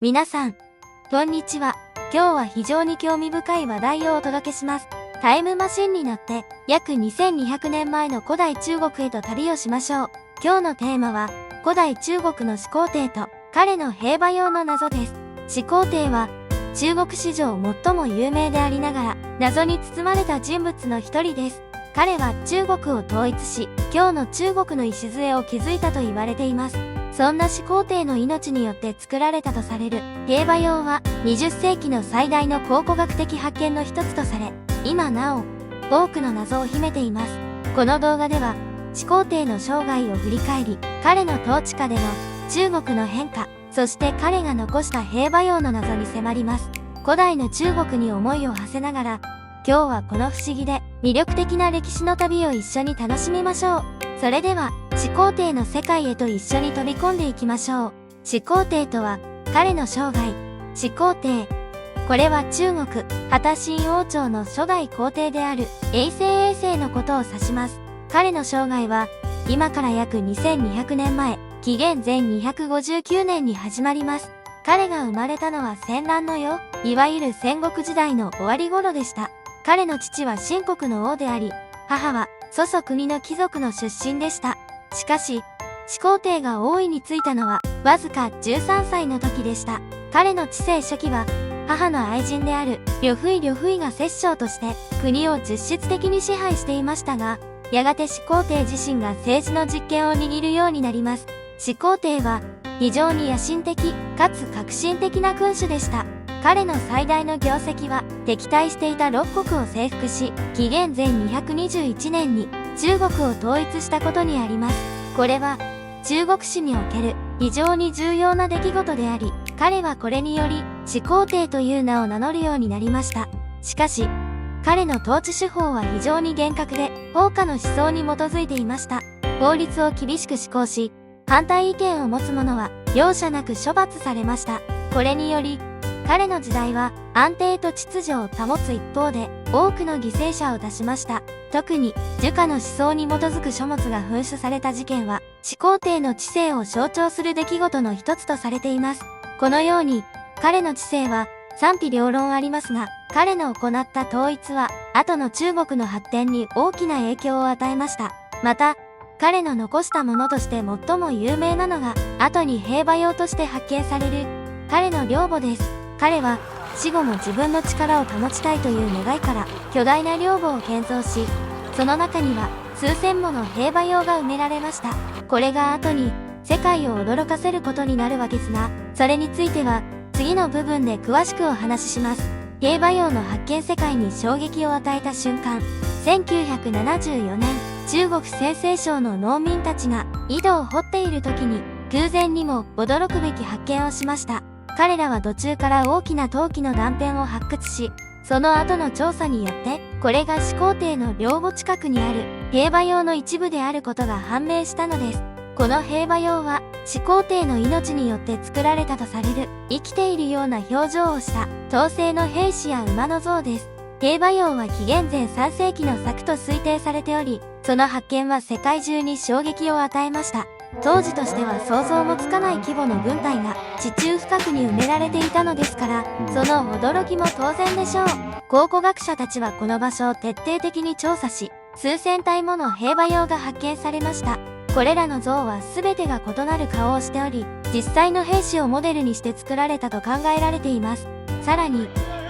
皆さん、こんにちは。今日は非常に興味深い話題をお届けします。タイムマシンに乗って約2200年前の古代中国へと旅をしましょう。今日のテーマは古代中国の始皇帝と彼の兵馬俑の謎です。始皇帝は中国史上最も有名でありながら謎に包まれた人物の一人です。彼は中国を統一し、今日の中国の礎を築いたと言われています。そんな始皇帝の命によって作られたとされる兵馬俑は20世紀の最大の考古学的発見の一つとされ、今なお多くの謎を秘めています。この動画では始皇帝の生涯を振り返り、彼の統治下での中国の変化、そして彼が残した兵馬俑の謎に迫ります。古代の中国に思いを馳せながら、今日はこの不思議で魅力的な歴史の旅を一緒に楽しみましょう。それでは始皇帝の世界へと一緒に飛び込んでいきましょう。始皇帝とは彼の生涯。始皇帝、これは中国羽田新王朝の初代皇帝である永世永世のことを指します。彼の生涯は今から約2200年前、紀元前259年に始まります。彼が生まれたのは戦乱の世、いわゆる戦国時代の終わり頃でした。彼の父は秦国の王であり、母は祖祖国の貴族の出身でした。しかし、始皇帝が王位に就いたのはわずか13歳の時でした。彼の治世初期は母の愛人である呂不韋が摂政として国を実質的に支配していましたが、やがて始皇帝自身が政治の実権を握るようになります。始皇帝は非常に野心的かつ革新的な君主でした。彼の最大の業績は敵対していた6国を征服し、紀元前221年に中国を統一したことにあります。これは中国史における非常に重要な出来事であり、彼はこれにより始皇帝という名を名乗るようになりました。しかし、彼の統治手法は非常に厳格で、法家の思想に基づいていました。法律を厳しく施行し、反対意見を持つ者は容赦なく処罰されました。これにより、彼の時代は安定と秩序を保つ一方で多くの犠牲者を出しました。特に儒家の思想に基づく書物が噴出された事件は始皇帝の治世を象徴する出来事の一つとされています。このように彼の治世は賛否両論ありますが、彼の行った統一は後の中国の発展に大きな影響を与えました。また、彼の残したものとして最も有名なのが後に兵馬俑として発見される彼の陵墓です。彼は死後も自分の力を保ちたいという願いから巨大な陵墓を建造し、その中には数千もの兵馬俑が埋められました。これが後に世界を驚かせることになるわけですが、それについては次の部分で詳しくお話しします。兵馬俑の発見世界に衝撃を与えた瞬間。1974年、中国陝西省の農民たちが井戸を掘っている時に偶然にも驚くべき発見をしました。彼らは土中から大きな陶器の断片を発掘し、その後の調査によって、これが始皇帝の陵墓近くにある兵馬俑の一部であることが判明したのです。この兵馬俑は始皇帝の命によって作られたとされる生きているような表情をした陶製の兵士や馬の像です。兵馬俑は紀元前3世紀の作と推定されており、その発見は世界中に衝撃を与えました。当時としては想像もつかない規模の軍隊が地中深くに埋められていたのですから、その驚きも当然でしょう。考古学者たちはこの場所を徹底的に調査し、数千体もの兵馬俑が発見されました。これらの像は全てが異なる顔をしており、実際の兵士をモデルにして作られたと考えられています。さらに、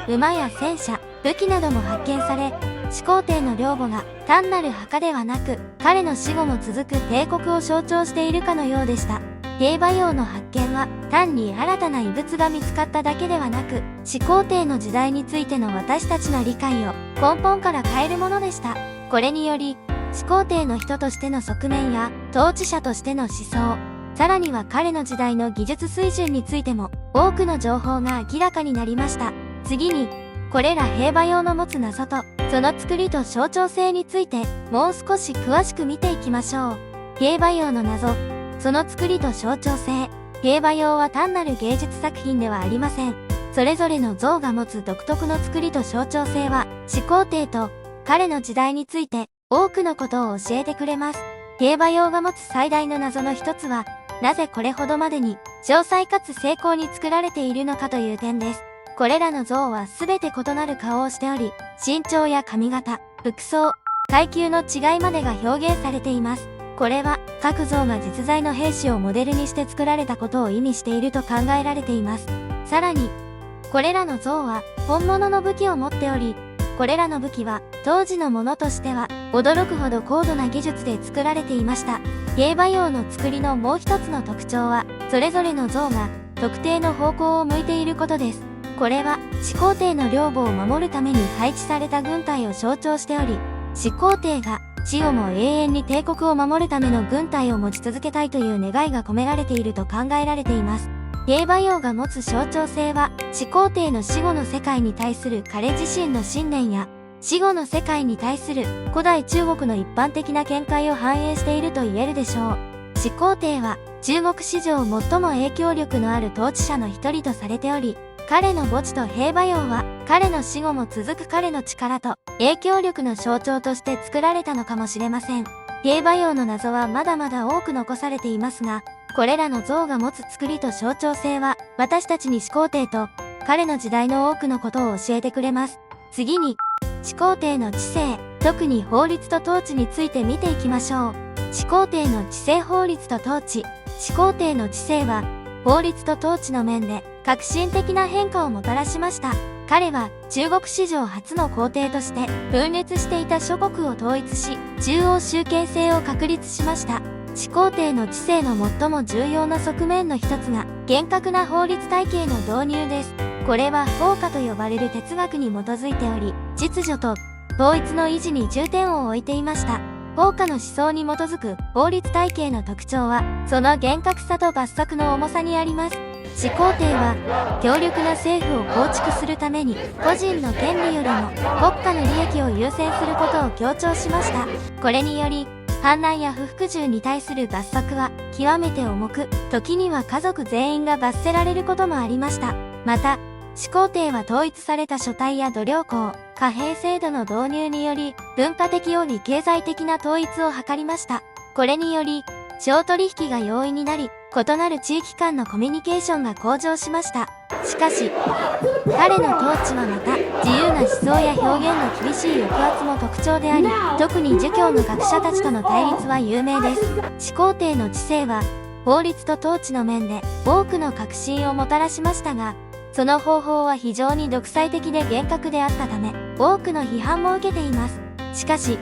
馬や戦車、武器なども発見され、始皇帝の陵墓が単なる墓ではなく、彼の死後も続く帝国を象徴しているかのようでした。兵馬俑の発見は単に新たな遺物が見つかっただけではなく、始皇帝の時代についての私たちの理解を根本から変えるものでした。これにより、始皇帝の人としての側面や統治者としての思想、さらには彼の時代の技術水準についても多くの情報が明らかになりました。次に、これら兵馬俑の持つ謎と、その作りと象徴性についてもう少し詳しく見ていきましょう。兵馬俑の謎、その作りと象徴性。兵馬俑は単なる芸術作品ではありません。それぞれの像が持つ独特の作りと象徴性は、始皇帝と彼の時代について多くのことを教えてくれます。兵馬俑が持つ最大の謎の一つは、なぜこれほどまでに詳細かつ精巧に作られているのかという点です。これらの像はすべて異なる顔をしており、身長や髪型、服装、階級の違いまでが表現されています。これは各像が実在の兵士をモデルにして作られたことを意味していると考えられています。さらに、これらの像は本物の武器を持っており、これらの武器は当時のものとしては驚くほど高度な技術で作られていました。兵馬俑の作りのもう一つの特徴は、それぞれの像が特定の方向を向いていることです。これは始皇帝の領母を守るために配置された軍隊を象徴しており、始皇帝が死後も永遠に帝国を守るための軍隊を持ち続けたいという願いが込められていると考えられています。兵馬俑が持つ象徴性は、始皇帝の死後の世界に対する彼自身の信念や、死後の世界に対する古代中国の一般的な見解を反映していると言えるでしょう。始皇帝は中国史上最も影響力のある統治者の一人とされており、彼の墓地と兵馬俑は彼の死後も続く彼の力と影響力の象徴として作られたのかもしれません。兵馬俑の謎はまだまだ多く残されていますが、これらの像が持つ作りと象徴性は私たちに始皇帝と彼の時代の多くのことを教えてくれます。次に、始皇帝の治世、特に法律と統治について見ていきましょう。始皇帝の治世法律と統治。始皇帝の治世は法律と統治の面で革新的な変化をもたらしました。彼は中国史上初の皇帝として分裂していた諸国を統一し、中央集権制を確立しました。始皇帝の治世の最も重要な側面の一つが厳格な法律体系の導入です。これは法家と呼ばれる哲学に基づいており、秩序と統一の維持に重点を置いていました。法家の思想に基づく法律体系の特徴は、その厳格さと罰則の重さにあります。始皇帝は強力な政府を構築するために個人の権利よりも国家の利益を優先することを強調しました。これにより反乱や不服従に対する罰則は極めて重く、時には家族全員が罰せられることもありました。また、始皇帝は統一された書体や度量衡、貨幣制度の導入により文化的及び経済的な統一を図りました。これにより商取引が容易になり、異なる地域間のコミュニケーションが向上しました。しかし、彼の統治はまた自由な思想や表現の厳しい抑圧も特徴であり、特に儒教の学者たちとの対立は有名です。始皇帝の治世は法律と統治の面で多くの革新をもたらしましたが、その方法は非常に独裁的で厳格であったため、多くの批判も受けています。しかし、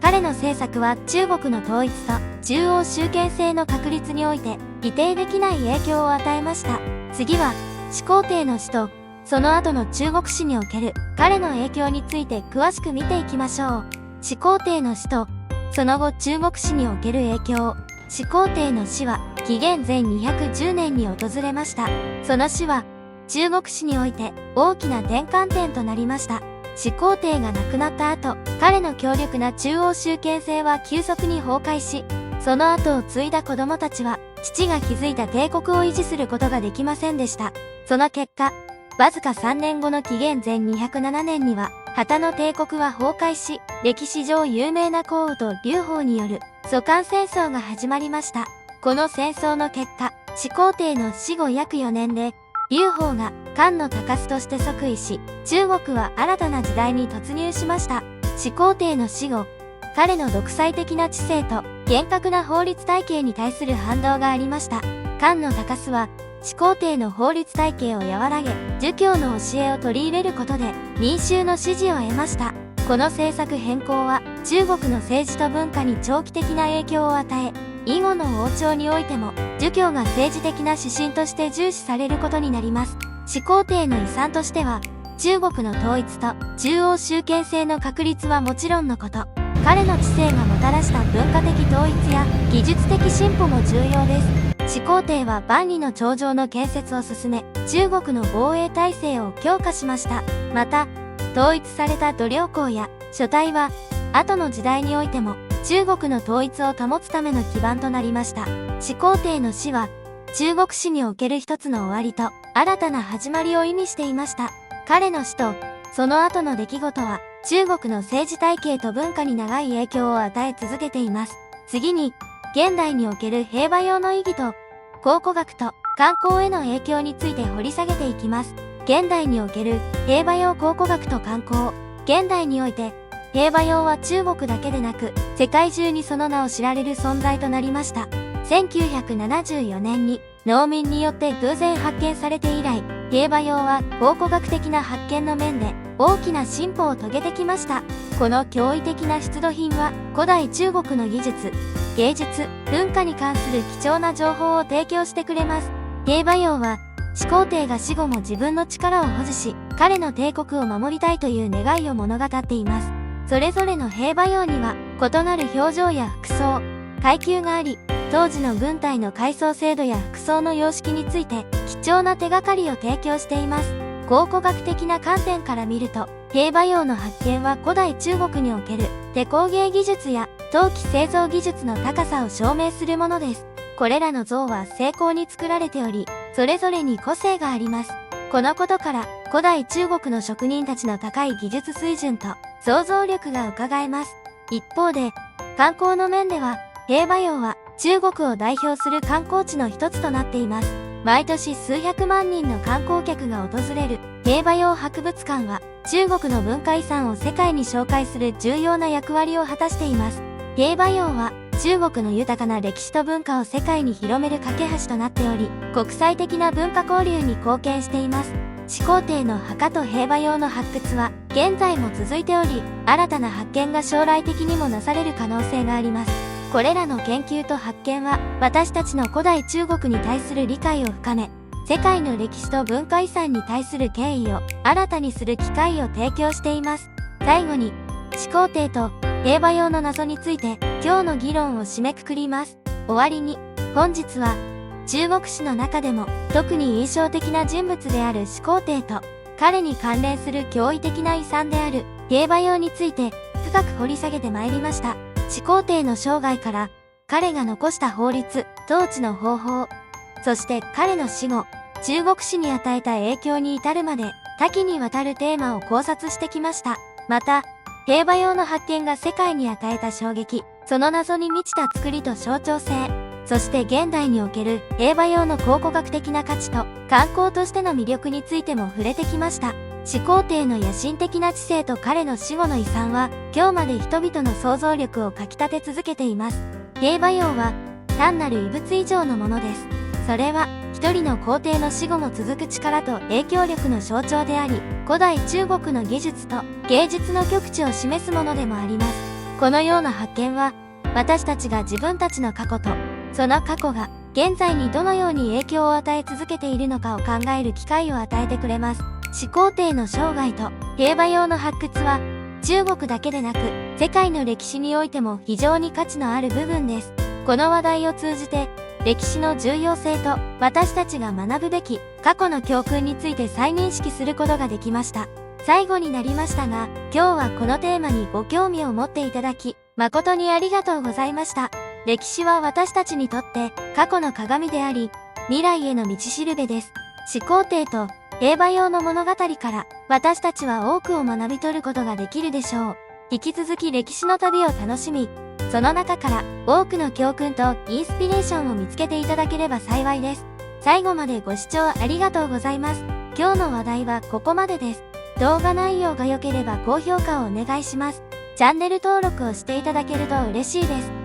彼の政策は中国の統一と中央集権制の確立において否定できない影響を与えました。次は、始皇帝の死と、その後の中国史における彼の影響について詳しく見ていきましょう。始皇帝の死と、その後中国史における影響。始皇帝の死は紀元前210年に訪れました。その死は中国史において大きな転換点となりました。始皇帝が亡くなった後、彼の強力な中央集権制は急速に崩壊し、その後を継いだ子供たちは、父が築いた帝国を維持することができませんでした。その結果、わずか3年後の紀元前207年には、旗の帝国は崩壊し、歴史上有名な項羽と劉邦による祖韓戦争が始まりました。この戦争の結果、始皇帝の死後約4年で、劉邦が漢の高須として即位し、中国は新たな時代に突入しました。始皇帝の死後、彼の独裁的な知性と厳格な法律体系に対する反動がありました。漢の高須は、始皇帝の法律体系を和らげ、儒教の教えを取り入れることで民衆の支持を得ました。この政策変更は中国の政治と文化に長期的な影響を与え、以後の王朝においても儒教が政治的な指針として重視されることになります。始皇帝の遺産としては、中国の統一と中央集権制の確立はもちろんのこと、彼の知性がもたらした文化的統一や技術的進歩も重要です。始皇帝は万里の長城の建設を進め、中国の防衛体制を強化しました。また、統一された度量衡や書体は、後の時代においても中国の統一を保つための基盤となりました。始皇帝の死は、中国史における一つの終わりと新たな始まりを意味していました。彼の死と、その後の出来事は、中国の政治体系と文化に長い影響を与え続けています。次に、現代における兵馬俑の意義と、考古学と観光への影響について掘り下げていきます。現代における兵馬俑考古学と観光。現代において、兵馬俑は中国だけでなく、世界中にその名を知られる存在となりました。1974年に農民によって偶然発見されて以来、兵馬俑は考古学的な発見の面で大きな進歩を遂げてきました。この驚異的な出土品は古代中国の技術、芸術、文化に関する貴重な情報を提供してくれます。兵馬俑は始皇帝が死後も自分の力を保持し、彼の帝国を守りたいという願いを物語っています。それぞれの兵馬俑には異なる表情や服装、階級があり、当時の軍隊の階層制度や服装の様式について貴重な手がかりを提供しています。考古学的な観点から見ると、兵馬俑の発見は古代中国における手工芸技術や陶器製造技術の高さを証明するものです。これらの像は精巧に作られており、それぞれに個性があります。このことから、古代中国の職人たちの高い技術水準と想像力が伺えます。一方で、観光の面では、兵馬俑は中国を代表する観光地の一つとなっています。毎年数百万人の観光客が訪れる兵馬俑博物館は、中国の文化遺産を世界に紹介する重要な役割を果たしています。兵馬俑は、中国の豊かな歴史と文化を世界に広める架け橋となっており、国際的な文化交流に貢献しています。始皇帝の墓と兵馬俑の発掘は現在も続いており、新たな発見が将来的にもなされる可能性があります。これらの研究と発見は、私たちの古代中国に対する理解を深め、世界の歴史と文化遺産に対する敬意を新たにする機会を提供しています。最後に、始皇帝と兵馬俑の謎について今日の議論を締めくくります。終わりに、本日は中国史の中でも特に印象的な人物である始皇帝と彼に関連する驚異的な遺産である兵馬俑について深く掘り下げてまいりました。始皇帝の生涯から彼が残した法律、統治の方法、そして彼の死後、中国史に与えた影響に至るまで多岐にわたるテーマを考察してきました。また、兵馬俑の発見が世界に与えた衝撃、その謎に満ちた作りと象徴性、そして現代における兵馬俑の考古学的な価値と観光としての魅力についても触れてきました。始皇帝の野心的な知性と彼の死後の遺産は、今日まで人々の想像力をかきたて続けています。兵馬俑は単なる遺物以上のものです。それは一人の皇帝の死後も続く力と影響力の象徴であり、古代中国の技術と芸術の極致を示すものでもあります。このような発見は、私たちが自分たちの過去と、その過去が現在にどのように影響を与え続けているのかを考える機会を与えてくれます。始皇帝の生涯と兵馬俑の発掘は、中国だけでなく、世界の歴史においても非常に価値のある部分です。この話題を通じて、歴史の重要性と私たちが学ぶべき過去の教訓について再認識することができました。最後になりましたが、今日はこのテーマにご興味を持っていただき、誠にありがとうございました。歴史は私たちにとって過去の鏡であり、未来への道しるべです。始皇帝と兵馬俑の物語から私たちは多くを学び取ることができるでしょう。引き続き歴史の旅を楽しみ、その中から多くの教訓とインスピレーションを見つけていただければ幸いです。最後までご視聴ありがとうございます。今日の話題はここまでです。動画内容が良ければ高評価をお願いします。チャンネル登録をしていただけると嬉しいです。